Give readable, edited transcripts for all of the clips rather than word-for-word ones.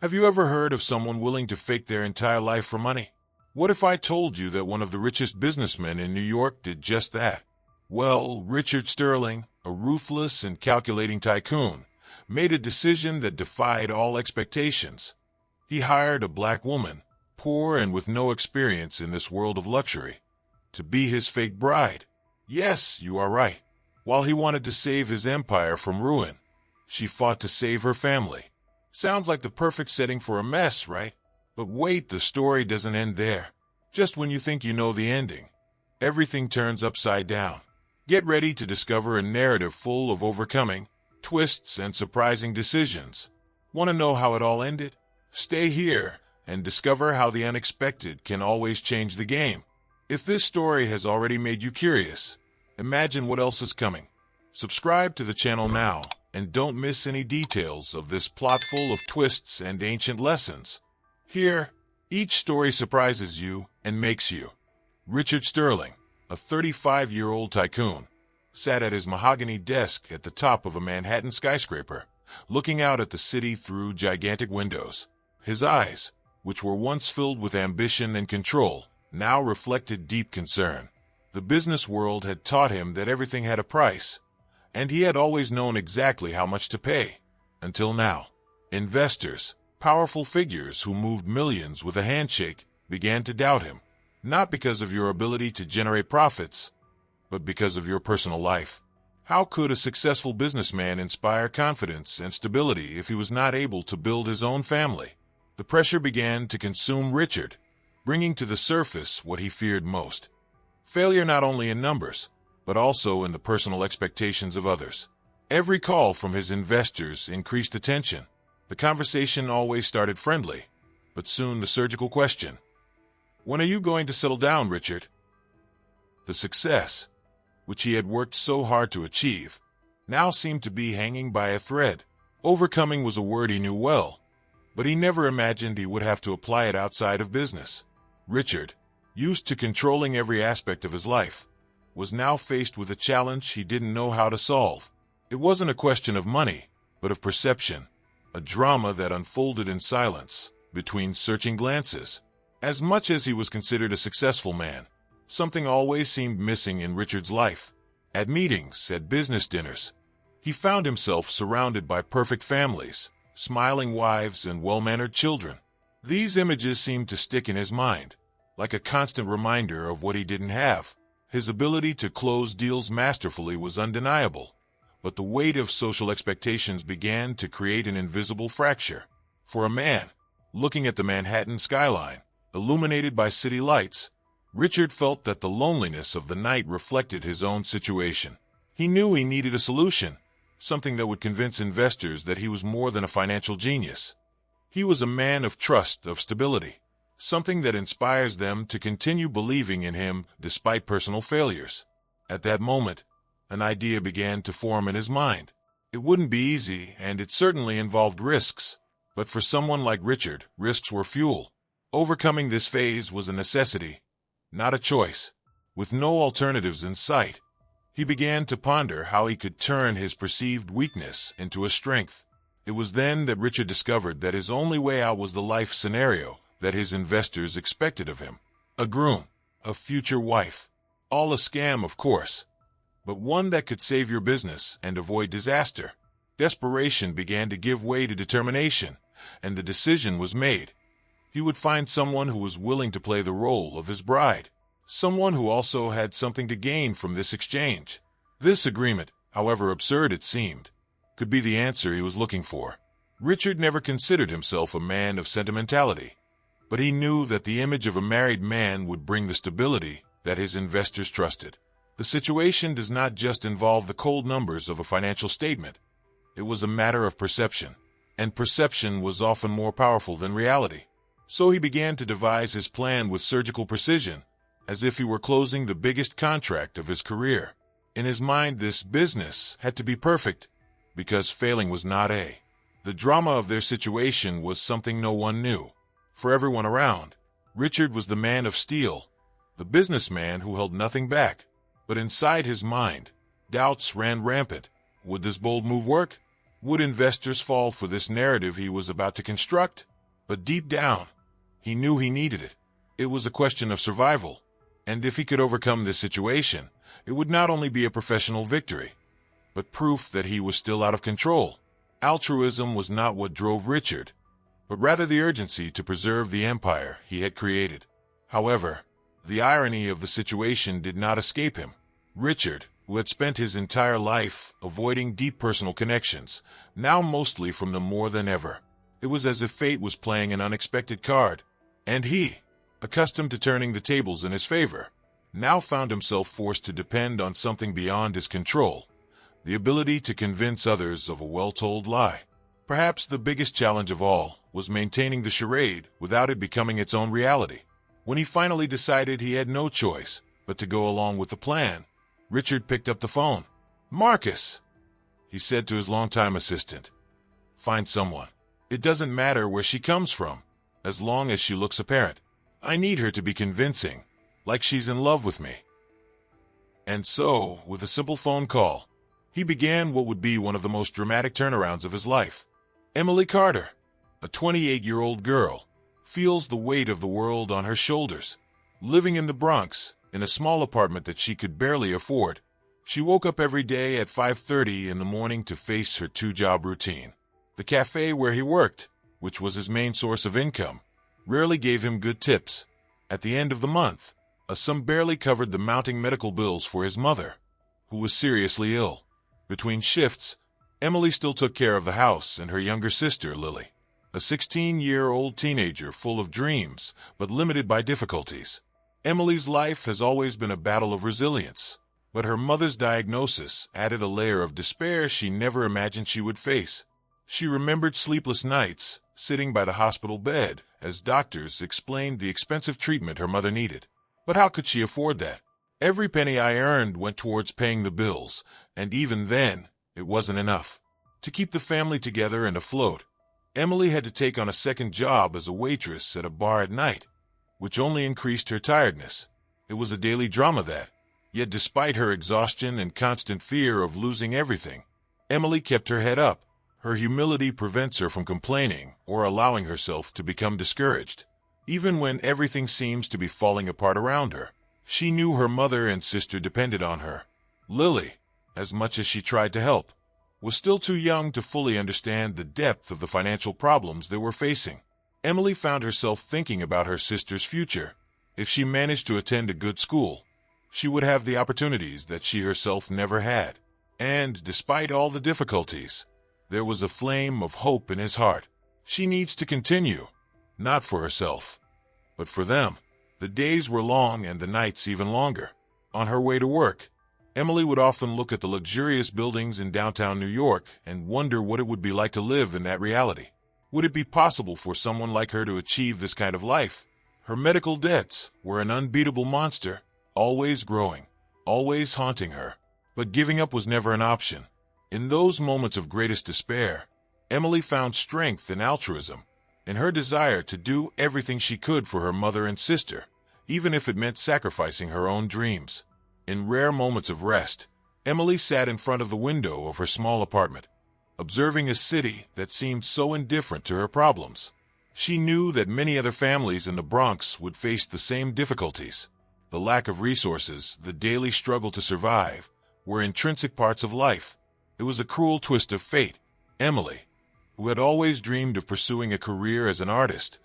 Have you ever heard of someone willing to fake their entire life for money? What if I told you that one of the richest businessmen in New York did just that? Well, Richard Sterling, a ruthless and calculating tycoon, made a decision that defied all expectations. He hired a black woman, poor and with no experience in this world of luxury, to be his fake bride. Yes, you are right. While he wanted to save his empire from ruin, she fought to save her family. Sounds like the perfect setting for a mess, right? But wait, the story doesn't end there. Just when you think you know the ending, everything turns upside down. Get ready to discover a narrative full of overcoming, twists, and surprising decisions. Want to know how it all ended? Stay here and discover how the unexpected can always change the game. If this story has already made you curious, imagine what else is coming. Subscribe to the channel now and don't miss any details of this plot full of twists and ancient lessons. Here, each story surprises you and makes you. Richard Sterling, a 35-year-old tycoon, sat at his mahogany desk at the top of a Manhattan skyscraper, looking out at the city through gigantic windows. His eyes, which were once filled with ambition and control, now reflected deep concern. The business world had taught him that everything had a price, and he had always known exactly how much to pay. Until now, investors, powerful figures who moved millions with a handshake, began to doubt him, not because of your ability to generate profits, but because of your personal life. How could a successful businessman inspire confidence and stability if he was not able to build his own family? The pressure began to consume Richard, bringing to the surface what he feared most. Failure not only in numbers, but also in the personal expectations of others. Every call from his investors increased the tension. The conversation always started friendly, but soon the surgical question: "When are you going to settle down, Richard?" The success, which he had worked so hard to achieve, now seemed to be hanging by a thread. Overcoming was a word he knew well, but he never imagined he would have to apply it outside of business. Richard, used to controlling every aspect of his life, was now faced with a challenge he didn't know how to solve. It wasn't a question of money, but of perception, a drama that unfolded in silence, between searching glances. As much as he was considered a successful man, something always seemed missing in Richard's life. At meetings, at business dinners, he found himself surrounded by perfect families, smiling wives, and well-mannered children. These images seemed to stick in his mind, like a constant reminder of what he didn't have. His ability to close deals masterfully was undeniable, but the weight of social expectations began to create an invisible fracture. For a man, looking at the Manhattan skyline, illuminated by city lights, Richard felt that the loneliness of the night reflected his own situation. He knew he needed a solution, something that would convince investors that he was more than a financial genius. He was a man of trust, of stability, something that inspires them to continue believing in him despite personal failures. At that moment, an idea began to form in his mind. It wouldn't be easy, and it certainly involved risks. But for someone like Richard, risks were fuel. Overcoming this phase was a necessity, not a choice. With no alternatives in sight, he began to ponder how he could turn his perceived weakness into a strength. It was then that Richard discovered that his only way out was the life scenario that his investors expected of him. A groom, a future wife. All a scam, of course, but one that could save your business and avoid disaster. Desperation began to give way to determination, and the decision was made. He would find someone who was willing to play the role of his bride, someone who also had something to gain from this exchange. This agreement, however absurd it seemed, could be the answer he was looking for. Richard never considered himself a man of sentimentality, but he knew that the image of a married man would bring the stability that his investors trusted. The situation does not just involve the cold numbers of a financial statement. It was a matter of perception, and perception was often more powerful than reality. So he began to devise his plan with surgical precision, as if he were closing the biggest contract of his career. In his mind, this business had to be perfect, because failing was not a. The drama of their situation was something no one knew. For everyone around, Richard was the man of steel, the businessman who held nothing back. But inside his mind, doubts ran rampant. Would this bold move work? Would investors fall for this narrative he was about to construct? But deep down, he knew he needed it. It was a question of survival, and if he could overcome this situation, it would not only be a professional victory, but proof that he was still out of control. Altruism was not what drove Richard, but rather the urgency to preserve the empire he had created. However, the irony of the situation did not escape him. Richard, who had spent his entire life avoiding deep personal connections, now mostly from them more than ever. It was as if fate was playing an unexpected card, and he, accustomed to turning the tables in his favor, now found himself forced to depend on something beyond his control, the ability to convince others of a well-told lie. Perhaps the biggest challenge of all was maintaining the charade without it becoming its own reality. When he finally decided he had no choice but to go along with the plan, Richard picked up the phone. "Marcus," he said to his longtime assistant, "find someone. It doesn't matter where she comes from, as long as she looks apparent. I need her to be convincing, like she's in love with me." And so, with a simple phone call, he began what would be one of the most dramatic turnarounds of his life. Emily Carter, a 28-year-old girl, feels the weight of the world on her shoulders. Living in the Bronx, in a small apartment that she could barely afford, she woke up every day at 5:30 in the morning to face her two-job routine. The cafe where he worked, which was his main source of income, rarely gave him good tips. At the end of the month, a sum barely covered the mounting medical bills for his mother, who was seriously ill. Between shifts, Emily still took care of the house and her younger sister, Lily, a 16-year-old teenager full of dreams but limited by difficulties. Emily's life has always been a battle of resilience, but her mother's diagnosis added a layer of despair she never imagined she would face. She remembered sleepless nights, sitting by the hospital bed, as doctors explained the expensive treatment her mother needed. But how could she afford that? "Every penny I earned went towards paying the bills, and even then, it wasn't enough." To keep the family together and afloat, Emily had to take on a second job as a waitress at a bar at night, which only increased her tiredness. It was a daily drama that, yet despite her exhaustion and constant fear of losing everything, Emily kept her head up. Her humility prevents her from complaining or allowing herself to become discouraged. Even when everything seems to be falling apart around her, she knew her mother and sister depended on her. Lily, as much as she tried to help, was still too young to fully understand the depth of the financial problems they were facing. Emily found herself thinking about her sister's future. If she managed to attend a good school, she would have the opportunities that she herself never had. And despite all the difficulties, there was a flame of hope in his heart. She needs to continue, not for herself, but for them. The days were long and the nights even longer. On her way to work, Emily would often look at the luxurious buildings in downtown New York and wonder what it would be like to live in that reality. Would it be possible for someone like her to achieve this kind of life? Her medical debts were an unbeatable monster, always growing, always haunting her. But giving up was never an option. In those moments of greatest despair, Emily found strength in altruism, in her desire to do everything she could for her mother and sister, even if it meant sacrificing her own dreams. In rare moments of rest, Emily sat in front of the window of her small apartment, observing a city that seemed so indifferent to her problems. She knew that many other families in the Bronx would face the same difficulties. The lack of resources, the daily struggle to survive, were intrinsic parts of life. It was a cruel twist of fate. Emily, who had always dreamed of pursuing a career as an artist,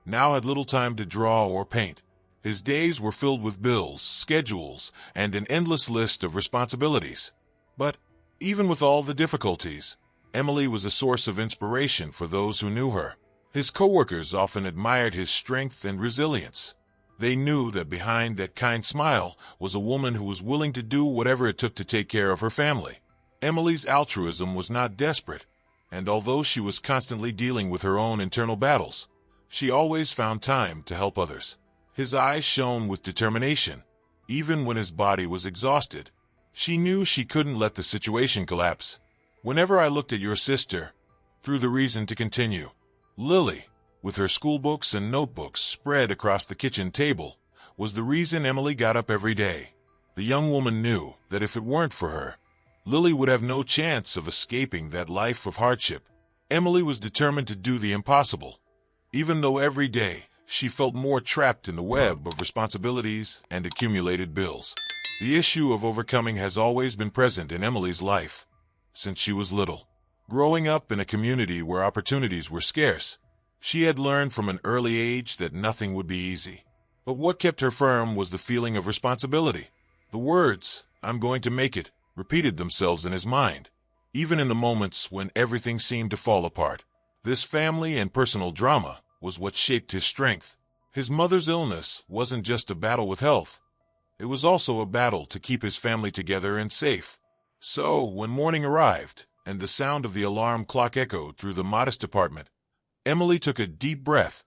now had little time to draw or paint. His days were filled with bills, schedules, and an endless list of responsibilities. But, even with all the difficulties, Emily was a source of inspiration for those who knew her. His coworkers often admired his strength and resilience. They knew that behind that kind smile was a woman who was willing to do whatever it took to take care of her family. Emily's altruism was not desperate, and although she was constantly dealing with her own internal battles, she always found time to help others. His eyes shone with determination, even when his body was exhausted. She knew she couldn't let the situation collapse. "Whenever I looked at your sister," threw the reason to continue. Lily, with her schoolbooks and notebooks spread across the kitchen table, was the reason Emily got up every day. The young woman knew that if it weren't for her, Lily would have no chance of escaping that life of hardship. Emily was determined to do the impossible, even though every day she felt more trapped in the web of responsibilities and accumulated bills. The issue of overcoming has always been present in Emily's life since she was little. Growing up in a community where opportunities were scarce, she had learned from an early age that nothing would be easy. But what kept her firm was the feeling of responsibility. The words, "I'm going to make it," repeated themselves in his mind, even in the moments when everything seemed to fall apart. This family and personal drama was what shaped his strength. His mother's illness wasn't just a battle with health. It was also a battle to keep his family together and safe. So, when morning arrived, and the sound of the alarm clock echoed through the modest apartment, Emily took a deep breath,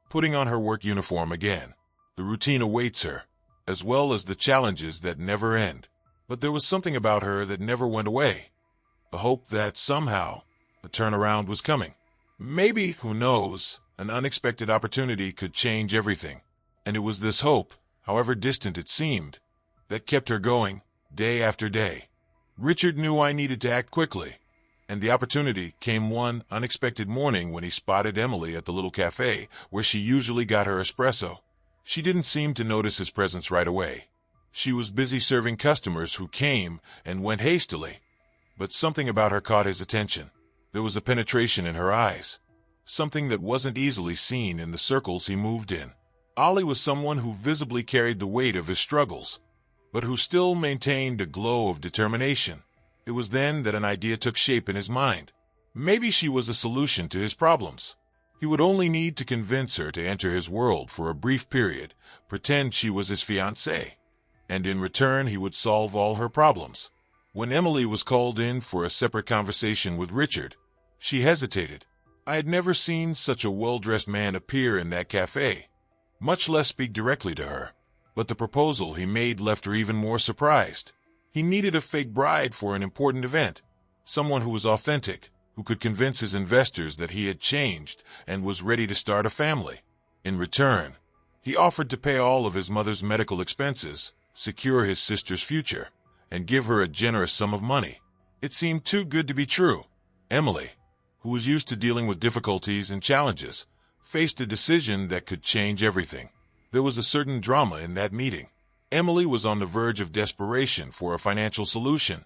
putting on her work uniform again. The routine awaits her, as well as the challenges that never end. But there was something about her that never went away. The hope that somehow a turnaround was coming. Maybe, who knows, an unexpected opportunity could change everything. And it was this hope, however distant it seemed, that kept her going, day after day. Richard knew I needed to act quickly, and the opportunity came one unexpected morning when he spotted Emily at the little cafe where she usually got her espresso. She didn't seem to notice his presence right away. She was busy serving customers who came and went hastily, but something about her caught his attention. There was a penetration in her eyes, something that wasn't easily seen in the circles he moved in. Ollie was someone who visibly carried the weight of his struggles, but who still maintained a glow of determination. It was then that an idea took shape in his mind. Maybe she was a solution to his problems. He would only need to convince her to enter his world for a brief period, pretend she was his fiancée, and in return he would solve all her problems. When Emily was called in for a separate conversation with Richard, she hesitated. I had never seen such a well-dressed man appear in that cafe, much less speak directly to her. But the proposal he made left her even more surprised. He needed a fake bride for an important event, someone who was authentic, who could convince his investors that he had changed and was ready to start a family. In return, he offered to pay all of his mother's medical expenses, secure his sister's future, and give her a generous sum of money. It seemed too good to be true. Emily, who was used to dealing with difficulties and challenges, faced a decision that could change everything. There was a certain drama in that meeting. Emily was on the verge of desperation for a financial solution,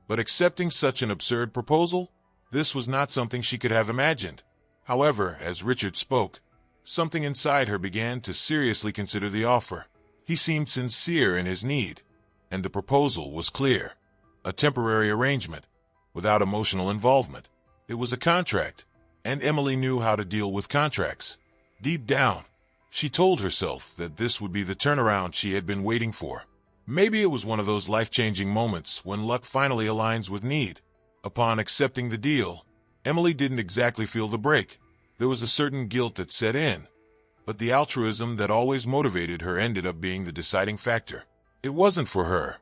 but accepting such an absurd proposal, this was not something she could have imagined. However, as Richard spoke, something inside her began to seriously consider the offer. He seemed sincere in his need, and the proposal was clear. A temporary arrangement, without emotional involvement. It was a contract, and Emily knew how to deal with contracts. Deep down, she told herself that this would be the turnaround she had been waiting for. Maybe it was one of those life-changing moments when luck finally aligns with need. Upon accepting the deal, Emily didn't exactly feel the break. There was a certain guilt that set in, but the altruism that always motivated her ended up being the deciding factor. It wasn't for her,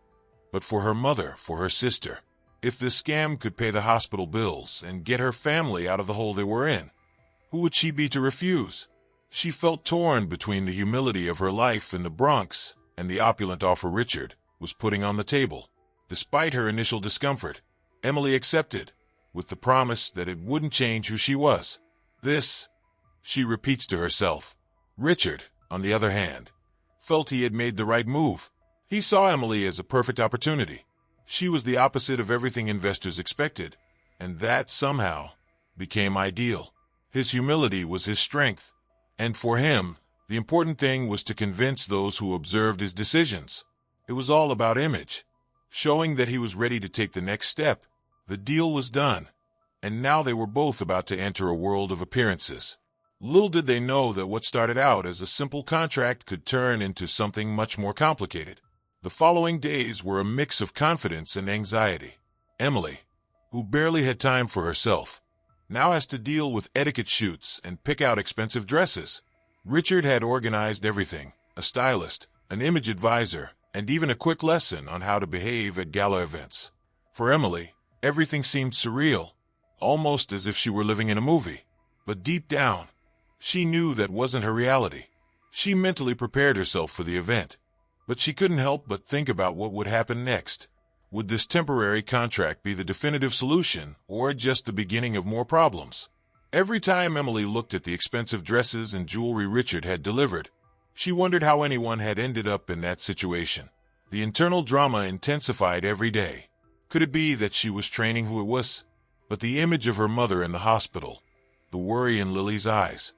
but for her mother, for her sister. If this scam could pay the hospital bills and get her family out of the hole they were in, who would she be to refuse? She felt torn between the humility of her life in the Bronx and the opulent offer Richard was putting on the table. Despite her initial discomfort, Emily accepted, with the promise that it wouldn't change who she was. This, she repeats to herself. Richard, on the other hand, felt he had made the right move. He saw Emily as a perfect opportunity. She was the opposite of everything investors expected, and that, somehow, became ideal. His humility was his strength, and for him, the important thing was to convince those who observed his decisions. It was all about image, showing that he was ready to take the next step. The deal was done, and now they were both about to enter a world of appearances. Little did they know that what started out as a simple contract could turn into something much more complicated. The following days were a mix of confidence and anxiety. Emily, who barely had time for herself, now has to deal with etiquette shoots and pick out expensive dresses. Richard had organized everything, a stylist, an image advisor, and even a quick lesson on how to behave at gala events. For Emily, everything seemed surreal, almost as if she were living in a movie. But deep down, she knew that wasn't her reality. She mentally prepared herself for the event, but she couldn't help but think about what would happen next. Would this temporary contract be the definitive solution, or just the beginning of more problems? Every time Emily looked at the expensive dresses and jewelry Richard had delivered, she wondered how anyone had ended up in that situation. The internal drama intensified every day. Could it be that she was training who it was? But the image of her mother in the hospital, the worry in Lily's eyes,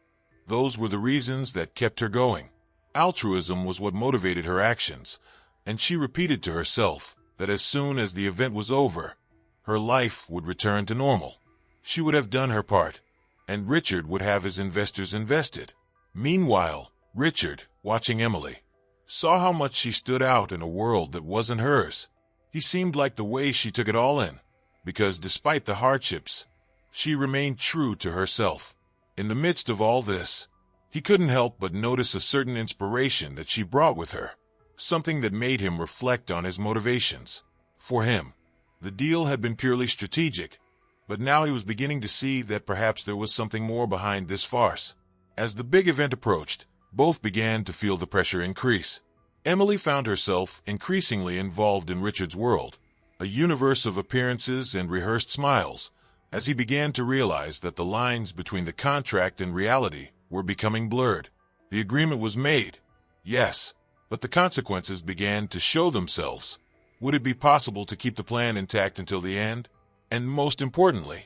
those were the reasons that kept her going. Altruism was what motivated her actions, and she repeated to herself that as soon as the event was over, her life would return to normal. She would have done her part, and Richard would have his investors invested. Meanwhile, Richard, watching Emily, saw how much she stood out in a world that wasn't hers. He seemed like the way she took it all in, because despite the hardships, she remained true to herself. In the midst of all this, he couldn't help but notice a certain inspiration that she brought with her, something that made him reflect on his motivations. For him, the deal had been purely strategic, but now he was beginning to see that perhaps there was something more behind this farce. As the big event approached, both began to feel the pressure increase. Emily found herself increasingly involved in Richard's world, a universe of appearances and rehearsed smiles, as he began to realize that the lines between the contract and reality were becoming blurred. The agreement was made, yes, but the consequences began to show themselves. Would it be possible to keep the plan intact until the end? And most importantly,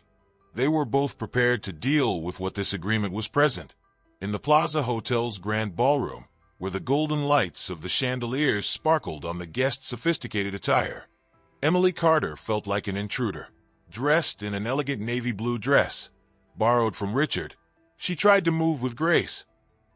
they were both prepared to deal with what this agreement was present. In the Plaza Hotel's grand ballroom, where the golden lights of the chandeliers sparkled on the guests' sophisticated attire, Emily Carter felt like an intruder. Dressed in an elegant navy blue dress, borrowed from Richard, she tried to move with grace,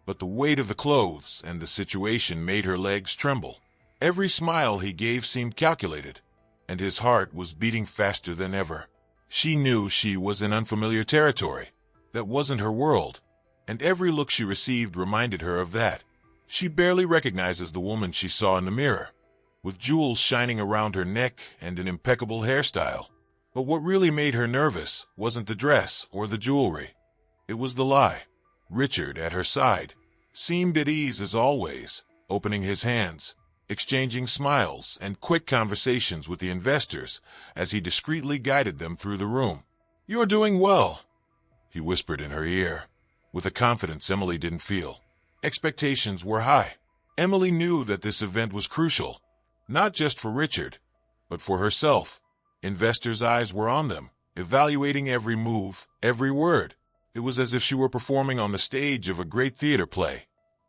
but the weight of the clothes and the situation made her legs tremble. Every smile he gave seemed calculated, and his heart was beating faster than ever. She knew she was in unfamiliar territory. That wasn't her world, and every look she received reminded her of that. She barely recognized the woman she saw in the mirror, with jewels shining around her neck and an impeccable hairstyle. But what really made her nervous wasn't the dress or the jewelry. It was the lie. Richard, at her side, seemed at ease as always, opening his hands, exchanging smiles and quick conversations with the investors as he discreetly guided them through the room. "You're doing well," he whispered in her ear, with a confidence Emily didn't feel. Expectations were high. Emily knew that this event was crucial, not just for Richard, but for herself. Investors' eyes were on them, evaluating every move, every word. It was as if she were performing on the stage of a great theater play,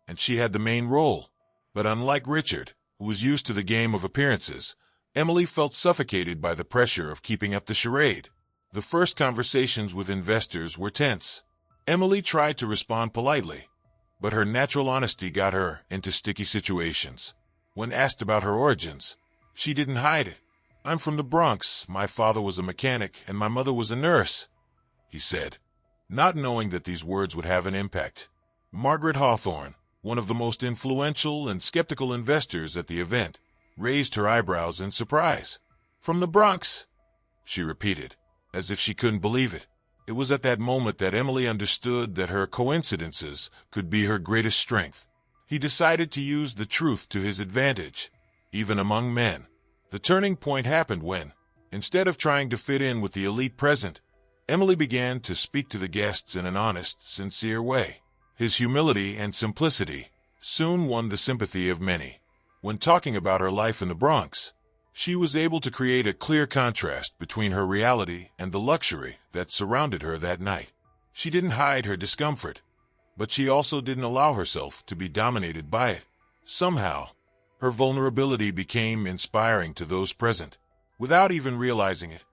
and she had the main role. But unlike Richard, who was used to the game of appearances, Emily felt suffocated by the pressure of keeping up the charade. The first conversations with investors were tense. Emily tried to respond politely, but her natural honesty got her into sticky situations. When asked about her origins, she didn't hide it. "I'm from the Bronx. My father was a mechanic and my mother was a nurse," he said, not knowing that these words would have an impact. Margaret Hawthorne, one of the most influential and skeptical investors at the event, raised her eyebrows in surprise. "From the Bronx," she repeated, as if she couldn't believe it. It was at that moment that Emily understood that her coincidences could be her greatest strength. He decided to use the truth to his advantage, even among men. The turning point happened when, instead of trying to fit in with the elite present, Emily began to speak to the guests in an honest, sincere way. His humility and simplicity soon won the sympathy of many. When talking about her life in the Bronx, she was able to create a clear contrast between her reality and the luxury that surrounded her that night. She didn't hide her discomfort, but she also didn't allow herself to be dominated by it. Somehow, her vulnerability became inspiring to those present. Without even realizing it,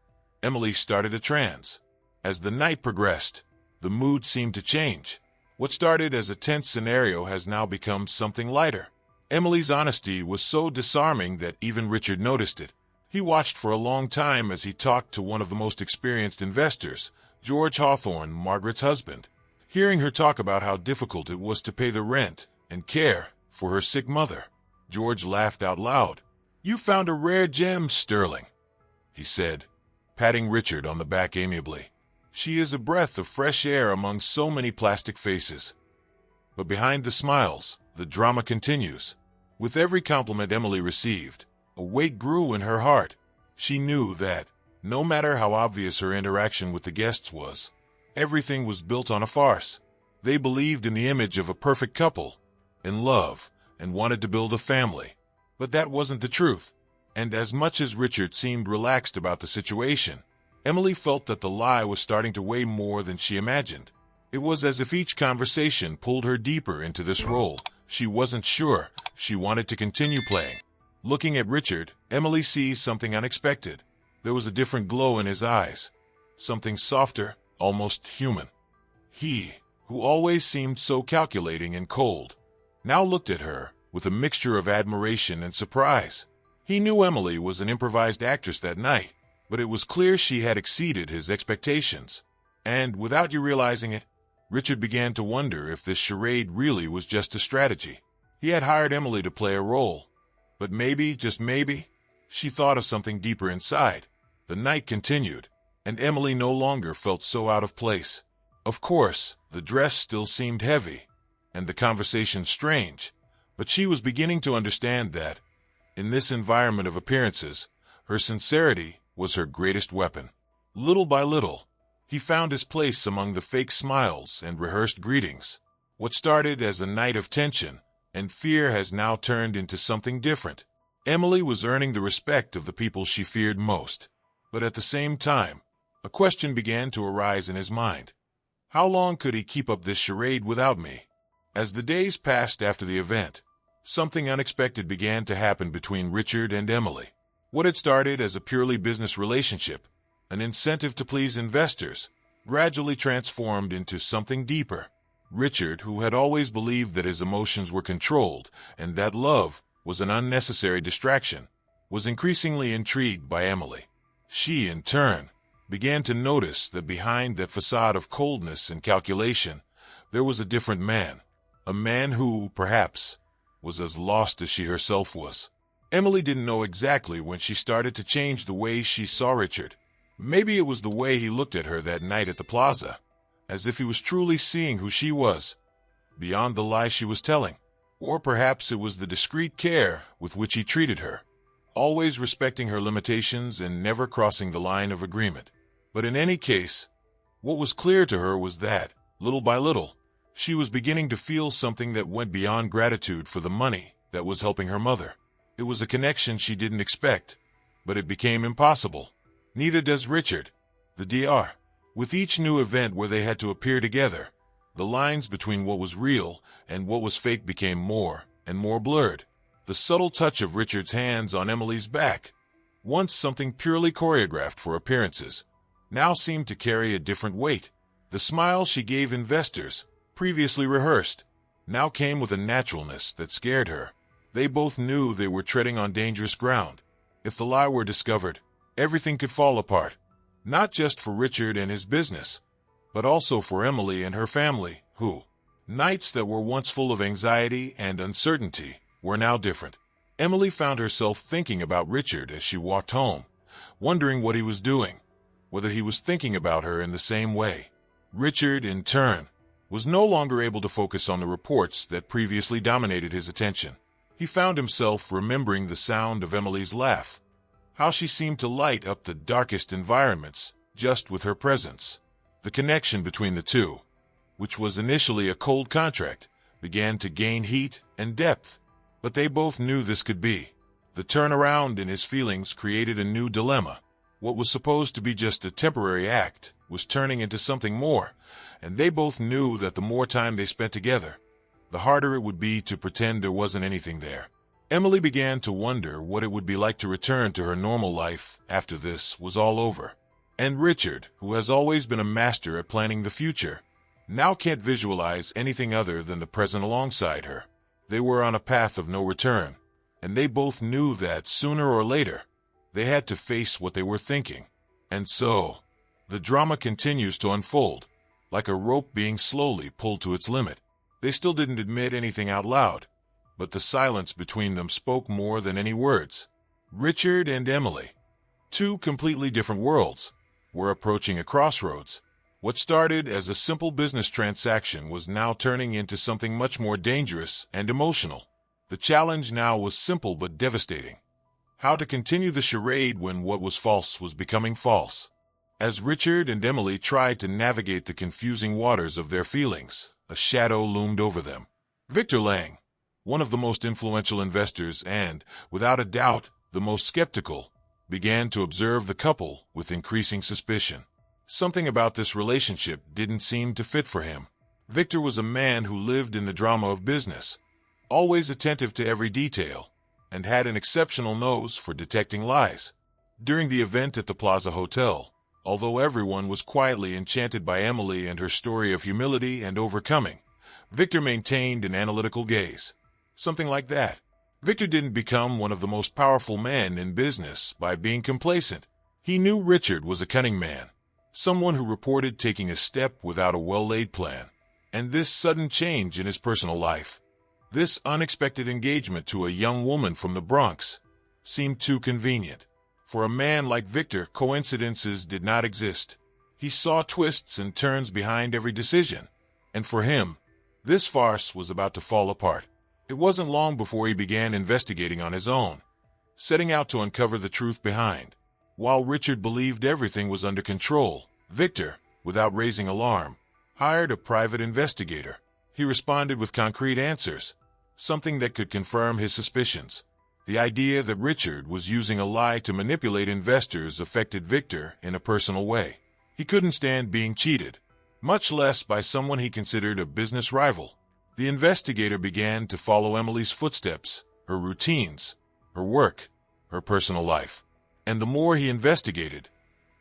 Emily started a trance. As the night progressed, the mood seemed to change. What started as a tense scenario has now become something lighter. Emily's honesty was so disarming that even Richard noticed it. He watched for a long time as he talked to one of the most experienced investors, George Hawthorne, Margaret's husband. Hearing her talk about how difficult it was to pay the rent and care for her sick mother, George laughed out loud. "You found a rare gem, Sterling," he said, patting Richard on the back amiably. "She is a breath of fresh air among so many plastic faces." But behind the smiles, the drama continues. With every compliment Emily received, a weight grew in her heart. She knew that, no matter how obvious her interaction with the guests was, everything was built on a farce. They believed in the image of a perfect couple, in love, and wanted to build a family. But that wasn't the truth. And as much as Richard seemed relaxed about the situation, Emily felt that the lie was starting to weigh more than she imagined. It was as if each conversation pulled her deeper into this role. She wasn't sure she wanted to continue playing. Looking at Richard, Emily sees something unexpected. There was a different glow in his eyes, something softer, almost human. He, who always seemed so calculating and cold, now looked at her with a mixture of admiration and surprise. He knew Emily was an improvised actress that night, but it was clear she had exceeded his expectations. And without you realizing it, Richard began to wonder if this charade really was just a strategy. He had hired Emily to play a role, but maybe, just maybe, she thought of something deeper inside. The night continued, and Emily no longer felt so out of place. Of course, the dress still seemed heavy, and the conversation strange, but she was beginning to understand that, in this environment of appearances, her sincerity was her greatest weapon. Little by little, he found his place among the fake smiles and rehearsed greetings. What started as a night of tension and fear has now turned into something different. Emily was earning the respect of the people she feared most. But at the same time, a question began to arise in his mind. How long could he keep up this charade without me? As the days passed after the event, something unexpected began to happen between Richard and Emily. What had started as a purely business relationship, an incentive to please investors, gradually transformed into something deeper. Richard, who had always believed that his emotions were controlled and that love was an unnecessary distraction, was increasingly intrigued by Emily. She, in turn, began to notice that behind that facade of coldness and calculation, there was a different man. A man who, perhaps, was as lost as she herself was. Emily didn't know exactly when she started to change the way she saw Richard. Maybe it was the way he looked at her that night at the plaza, as if he was truly seeing who she was, beyond the lie she was telling. Or perhaps it was the discreet care with which he treated her, always respecting her limitations and never crossing the line of agreement. But in any case, what was clear to her was that, little by little, she was beginning to feel something that went beyond gratitude for the money that was helping her mother. It was a connection she didn't expect, but it became impossible. Neither does Richard. The Dr. With each new event where they had to appear together, the lines between what was real and what was fake became more and more blurred. The subtle touch of Richard's hands on Emily's back, once something purely choreographed for appearances, now seemed to carry a different weight. The smile she gave investors, previously rehearsed, now came with a naturalness that scared her. They both knew they were treading on dangerous ground. If the lie were discovered, everything could fall apart, not just for Richard and his business, but also for Emily and her family, who, nights that were once full of anxiety and uncertainty, were now different. Emily found herself thinking about Richard as she walked home, wondering what he was doing, whether he was thinking about her in the same way. Richard, in turn, was no longer able to focus on the reports that previously dominated his attention. He found himself remembering the sound of Emily's laugh, how she seemed to light up the darkest environments just with her presence. The connection between the two, which was initially a cold contract, began to gain heat and depth. But they both knew this could be. The turnaround in his feelings created a new dilemma. What was supposed to be just a temporary act was turning into something more, and they both knew that the more time they spent together, the harder it would be to pretend there wasn't anything there. Emily began to wonder what it would be like to return to her normal life after this was all over. And Richard, who has always been a master at planning the future, now can't visualize anything other than the present alongside her. They were on a path of no return, and they both knew that sooner or later, they had to face what they were thinking. And so, the drama continues to unfold, like a rope being slowly pulled to its limit. They still didn't admit anything out loud, but the silence between them spoke more than any words. Richard and Emily, two completely different worlds, were approaching a crossroads. What started as a simple business transaction was now turning into something much more dangerous and emotional. The challenge now was simple but devastating. How to continue the charade when what was false was becoming false. As Richard and Emily tried to navigate the confusing waters of their feelings, a shadow loomed over them. Victor Lang, one of the most influential investors and, without a doubt, the most skeptical, began to observe the couple with increasing suspicion. Something about this relationship didn't seem to fit for him. Victor was a man who lived in the drama of business, always attentive to every detail, and had an exceptional nose for detecting lies. During the event at the Plaza Hotel, although everyone was quietly enchanted by Emily and her story of humility and overcoming, Victor maintained an analytical gaze. Something like that. Victor didn't become one of the most powerful men in business by being complacent. He knew Richard was a cunning man, someone who reported taking a step without a well-laid plan. And this sudden change in his personal life, this unexpected engagement to a young woman from the Bronx, seemed too convenient. For a man like Victor, coincidences did not exist. He saw twists and turns behind every decision. And for him, this farce was about to fall apart. It wasn't long before he began investigating on his own, setting out to uncover the truth behind. While Richard believed everything was under control, Victor, without raising alarm, hired a private investigator. He responded with concrete answers, something that could confirm his suspicions. The idea that Richard was using a lie to manipulate investors affected Victor in a personal way. He couldn't stand being cheated, much less by someone he considered a business rival. The investigator began to follow Emily's footsteps, her routines, her work, her personal life. And the more he investigated,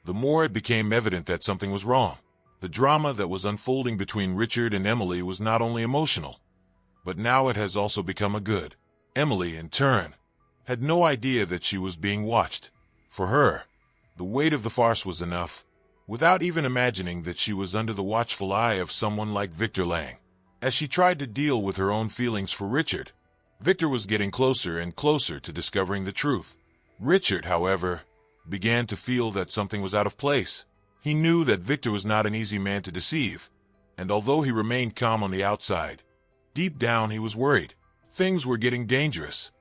the more it became evident that something was wrong. The drama that was unfolding between Richard and Emily was not only emotional, but now it has also become a good. Emily, in turn, had no idea that she was being watched. For her, the weight of the farce was enough, without even imagining that she was under the watchful eye of someone like Victor Lang. As she tried to deal with her own feelings for Richard, Victor was getting closer and closer to discovering the truth. Richard, however, began to feel that something was out of place. He knew that Victor was not an easy man to deceive, and although he remained calm on the outside, deep down he was worried. Things were getting dangerous,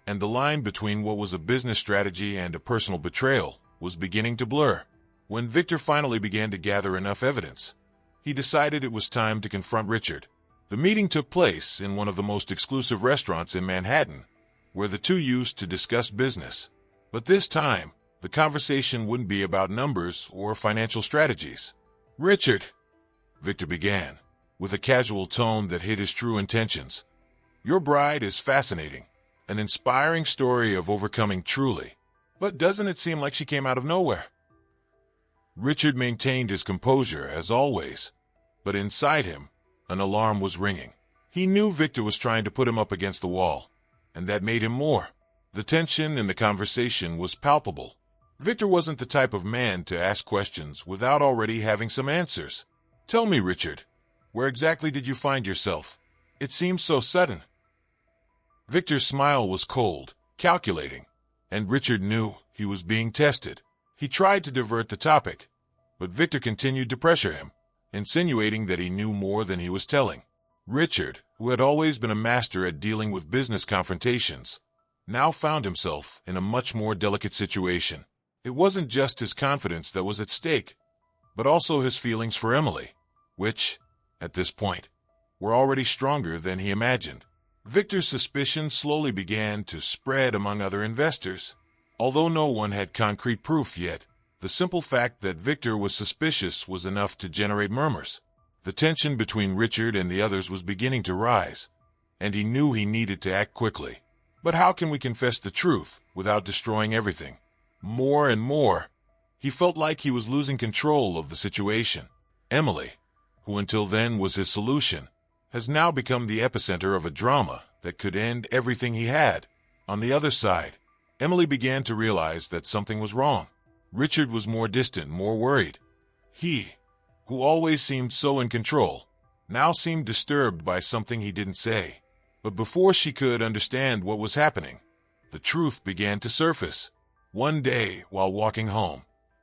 and the line between what was a business strategy and a personal betrayal was beginning to blur. When Victor finally began to gather enough evidence, he decided it was time to confront Richard. The meeting took place in one of the most exclusive restaurants in Manhattan, where the two used to discuss business. But this time, the conversation wouldn't be about numbers or financial strategies. "Richard," Victor began, with a casual tone that hid his true intentions, "your bride is fascinating, an inspiring story of overcoming truly. But doesn't it seem like she came out of nowhere?" Richard maintained his composure as always, but inside him, an alarm was ringing. He knew Victor was trying to put him up against the wall, and that made him more. The tension in the conversation was palpable. Victor wasn't the type of man to ask questions without already having some answers. "Tell me, Richard, where exactly did you find yourself? It seems so sudden." Victor's smile was cold, calculating, and Richard knew he was being tested. He tried to divert the topic, but Victor continued to pressure him, insinuating that he knew more than he was telling. Richard, who had always been a master at dealing with business confrontations, now found himself in a much more delicate situation. It wasn't just his confidence that was at stake, but also his feelings for Emily, which, at this point, were already stronger than he imagined. Victor's suspicions slowly began to spread among other investors. Although no one had concrete proof yet, the simple fact that Victor was suspicious was enough to generate murmurs. The tension between Richard and the others was beginning to rise, and he knew he needed to act quickly. But how can we confess the truth without destroying everything? More and more, he felt like he was losing control of the situation. Emily, who until then was his solution, has now become the epicenter of a drama that could end everything he had. On the other side, Emily began to realize that something was wrong. Richard was more distant, more worried. He, who always seemed so in control, now seemed disturbed by something he didn't say. But before she could understand what was happening, the truth began to surface. One day, while walking home,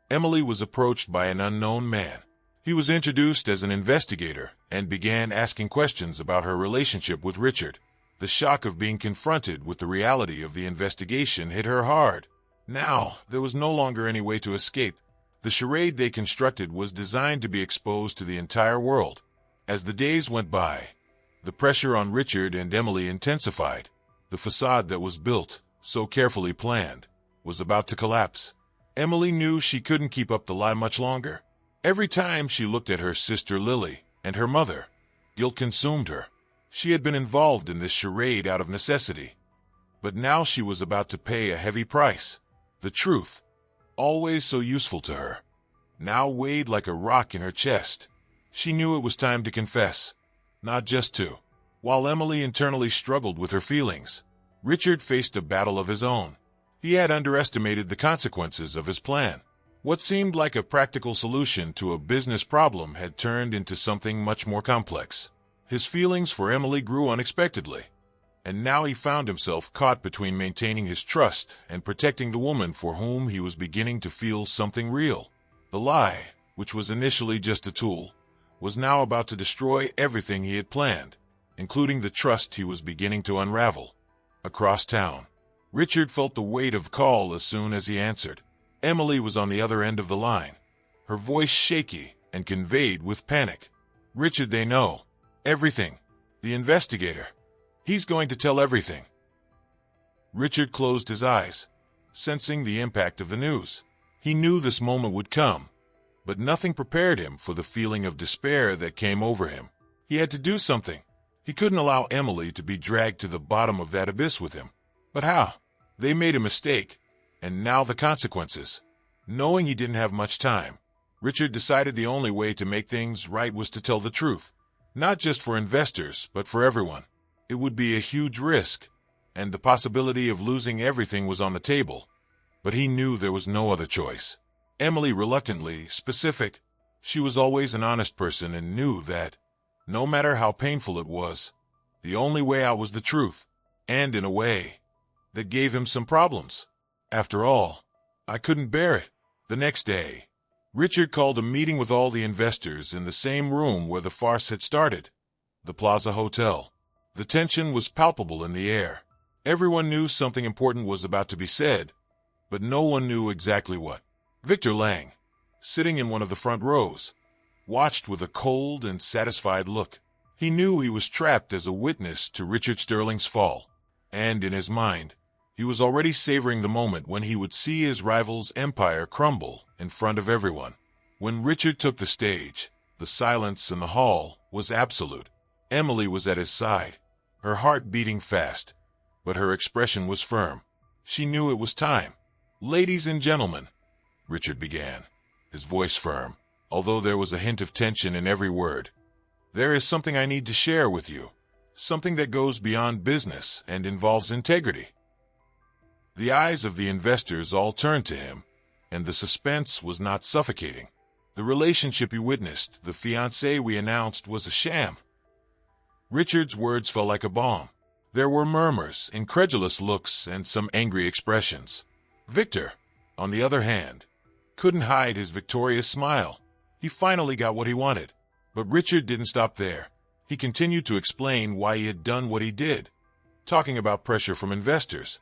Emily was approached by an unknown man. He was introduced as an investigator and began asking questions about her relationship with Richard. The shock of being confronted with the reality of the investigation hit her hard. Now, there was no longer any way to escape. The charade they constructed was designed to be exposed to the entire world. As the days went by, the pressure on Richard and Emily intensified. The facade that was built, so carefully planned, was about to collapse. Emily knew she couldn't keep up the lie much longer. Every time she looked at her sister Lily and her mother, guilt consumed her. She had been involved in this charade out of necessity. But now she was about to pay a heavy price. The truth, always so useful to her, now weighed like a rock in her chest. She knew it was time to confess, not just to. While Emily internally struggled with her feelings, Richard faced a battle of his own. He had underestimated the consequences of his plan. What seemed like a practical solution to a business problem had turned into something much more complex. His feelings for Emily grew unexpectedly, and now he found himself caught between maintaining his trust and protecting the woman for whom he was beginning to feel something real. The lie, which was initially just a tool, was now about to destroy everything he had planned, including the trust he was beginning to unravel. Across town, Richard felt the weight of the call as soon as he answered. Emily was on the other end of the line, her voice shaky and conveyed with panic. "Richard, they know everything. The investigator. He's going to tell everything." Richard closed his eyes, sensing the impact of the news. He knew this moment would come, but nothing prepared him for the feeling of despair that came over him. He had to do something. He couldn't allow Emily to be dragged to the bottom of that abyss with him. But how? They made a mistake, and now the consequences. Knowing he didn't have much time, Richard decided the only way to make things right was to tell the truth. Not just for investors, but for everyone. It would be a huge risk, and the possibility of losing everything was on the table. But he knew there was no other choice. Emily reluctantly, specific. She was always an honest person and knew that, no matter how painful it was, the only way out was the truth, and in a way that gave him some problems. After all, I couldn't bear it. The next day, Richard called a meeting with all the investors in the same room where the farce had started, the Plaza Hotel. The tension was palpable in the air. Everyone knew something important was about to be said, but no one knew exactly what. Victor Lang, sitting in one of the front rows, watched with a cold and satisfied look. He knew he was trapped as a witness to Richard Sterling's fall, and in his mind, he was already savoring the moment when he would see his rival's empire crumble in front of everyone. When Richard took the stage, the silence in the hall was absolute. Emily was at his side, her heart beating fast, but her expression was firm. She knew it was time. "Ladies and gentlemen," Richard began, his voice firm, although there was a hint of tension in every word. "There is something I need to share with you, something that goes beyond business and involves integrity." The eyes of the investors all turned to him, and the suspense was not suffocating. The relationship he witnessed, the fiancée we announced, was a sham. Richard's words fell like a bomb. There were murmurs, incredulous looks, and some angry expressions. Victor, on the other hand, couldn't hide his victorious smile. He finally got what he wanted. But Richard didn't stop there. He continued to explain why he had done what he did, talking about pressure from investors,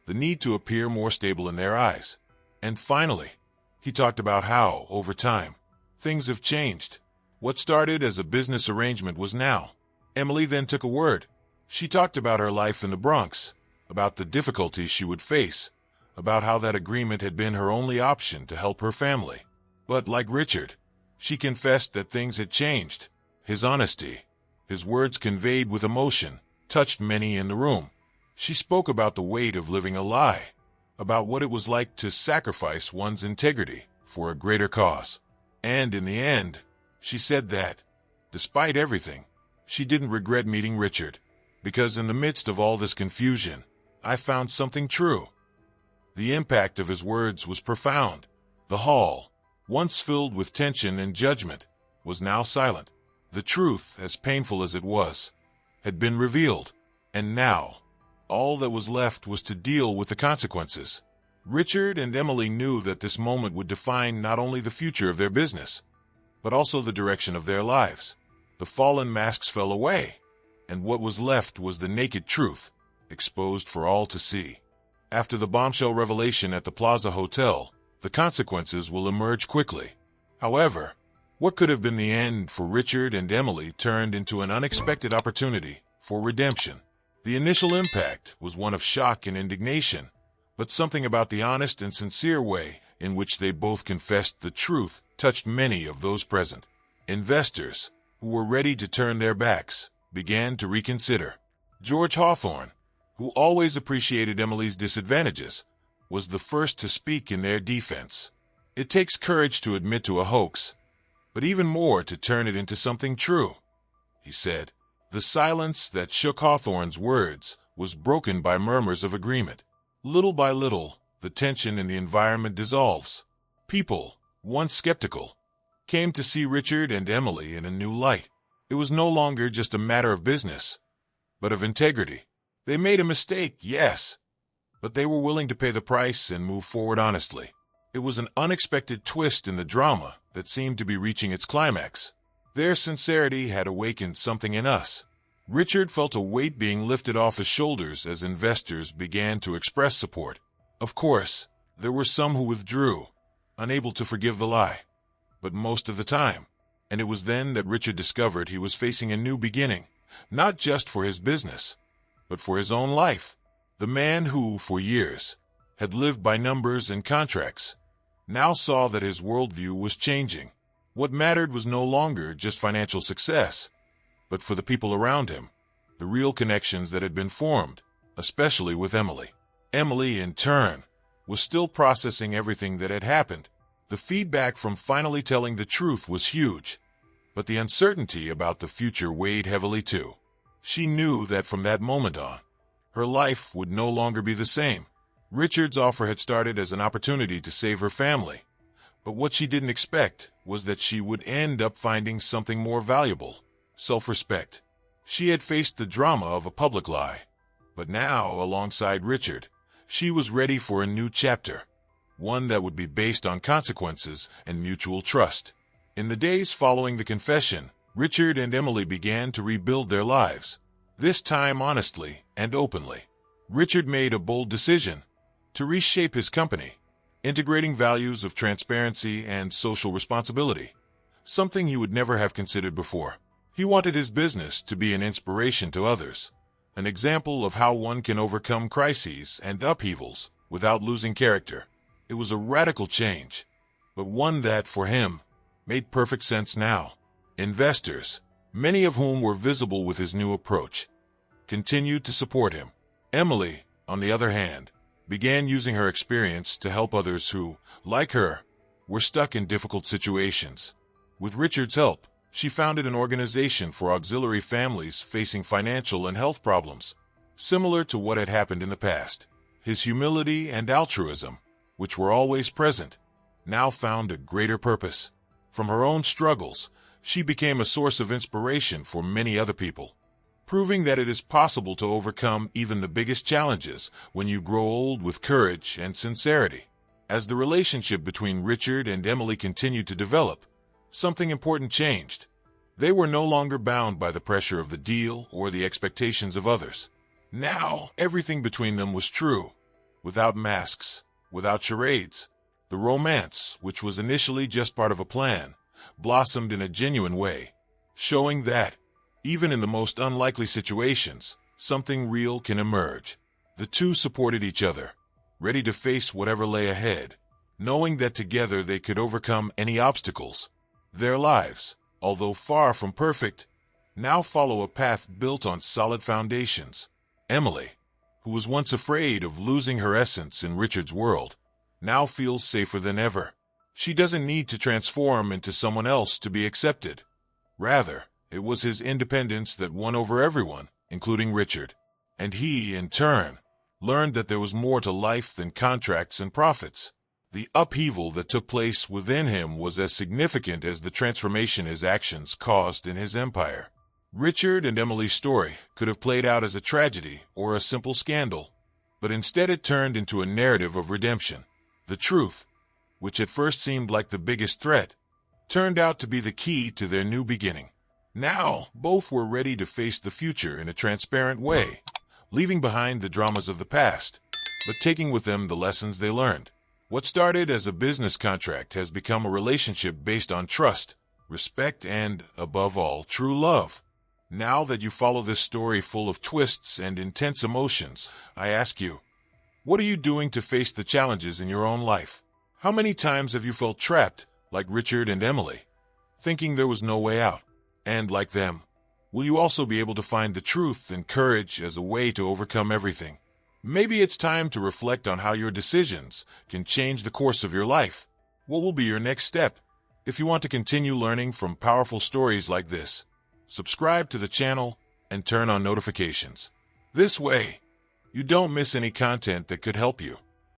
the need to appear more stable in their eyes. And finally, he talked about how, over time, things have changed. What started as a business arrangement was now. Emily then took a word. She talked about her life in the Bronx, about the difficulties she would face, about how that agreement had been her only option to help her family. But like Richard, she confessed that things had changed. His honesty, his words conveyed with emotion, touched many in the room. She spoke about the weight of living a lie, about what it was like to sacrifice one's integrity for a greater cause. And in the end, she said that, despite everything, she didn't regret meeting Richard, because in the midst of all this confusion, I found something true. The impact of his words was profound. The hall, once filled with tension and judgment, was now silent. The truth, as painful as it was, had been revealed, and now, all that was left was to deal with the consequences. Richard and Emily knew that this moment would define not only the future of their business, but also the direction of their lives. The fallen masks fell away, and what was left was the naked truth, exposed for all to see. After the bombshell revelation at the Plaza Hotel, the consequences will emerge quickly. However, what could have been the end for Richard and Emily turned into an unexpected opportunity for redemption. The initial impact was one of shock and indignation, but something about the honest and sincere way in which they both confessed the truth touched many of those present. Investors, who were ready to turn their backs, began to reconsider. George Hawthorne, who always appreciated Emily's disadvantages, was the first to speak in their defense. It takes courage to admit to a hoax, but even more to turn it into something true, he said. The silence that shook Hawthorne's words was broken by murmurs of agreement. Little by little, the tension in the environment dissolves. People, once skeptical, came to see Richard and Emily in a new light. It was no longer just a matter of business, but of integrity. They made a mistake, yes, but they were willing to pay the price and move forward honestly. It was an unexpected twist in the drama that seemed to be reaching its climax. Their sincerity had awakened something in us. Richard felt a weight being lifted off his shoulders as investors began to express support. Of course, there were some who withdrew, unable to forgive the lie. But most of the time, and it was then that Richard discovered he was facing a new beginning, not just for his business, but for his own life. The man who, for years, had lived by numbers and contracts, now saw that his worldview was changing. What mattered was no longer just financial success, but for the people around him, the real connections that had been formed, especially with Emily. Emily, in turn, was still processing everything that had happened. The feedback from finally telling the truth was huge, but the uncertainty about the future weighed heavily too. She knew that from that moment on, her life would no longer be the same. Richard's offer had started as an opportunity to save her family, but what she didn't expect was that she would end up finding something more valuable: self-respect. She had faced the drama of a public lie, but now, alongside Richard, she was ready for a new chapter, one that would be based on consequences and mutual trust. In the days following the confession, Richard and Emily began to rebuild their lives, this time honestly and openly. Richard made a bold decision to reshape his company, integrating values of transparency and social responsibility, something he would never have considered before. He wanted his business to be an inspiration to others, an example of how one can overcome crises and upheavals without losing character. It was a radical change, but one that, for him, made perfect sense now. Investors, many of whom were visible with his new approach, continued to support him. Emily, on the other hand, began using her experience to help others who, like her, were stuck in difficult situations. With Richard's help, she founded an organization for auxiliary families facing financial and health problems, similar to what had happened in the past. His humility and altruism, which were always present, now found a greater purpose. From her own struggles, she became a source of inspiration for many other people, proving that it is possible to overcome even the biggest challenges when you grow old with courage and sincerity. As the relationship between Richard and Emily continued to develop, something important changed. They were no longer bound by the pressure of the deal or the expectations of others. Now, everything between them was true, without masks, without charades. The romance, which was initially just part of a plan, blossomed in a genuine way, showing that, even in the most unlikely situations, something real can emerge. The two supported each other, ready to face whatever lay ahead, knowing that together they could overcome any obstacles. Their lives, although far from perfect, now follow a path built on solid foundations. Emily, who was once afraid of losing her essence in Richard's world, now feels safer than ever. She doesn't need to transform into someone else to be accepted. Rather, it was his independence that won over everyone, including Richard. And he, in turn, learned that there was more to life than contracts and profits. The upheaval that took place within him was as significant as the transformation his actions caused in his empire. Richard and Emily's story could have played out as a tragedy or a simple scandal, but instead it turned into a narrative of redemption. The truth, which at first seemed like the biggest threat, turned out to be the key to their new beginning. Now, both were ready to face the future in a transparent way, leaving behind the dramas of the past. but taking with them the lessons they learned. What started as a business contract has become a relationship based on trust, respect, and, above all, true love. Now that you follow this story full of twists and intense emotions, I ask you, what are you doing to face the challenges in your own life? How many times have you felt trapped, like Richard and Emily, thinking there was no way out? And like them, will you also be able to find the truth and courage as a way to overcome everything? Maybe it's time to reflect on how your decisions can change the course of your life. What will be your next step? If you want to continue learning from powerful stories like this, subscribe to the channel and turn on notifications. This way, you don't miss any content that could help you.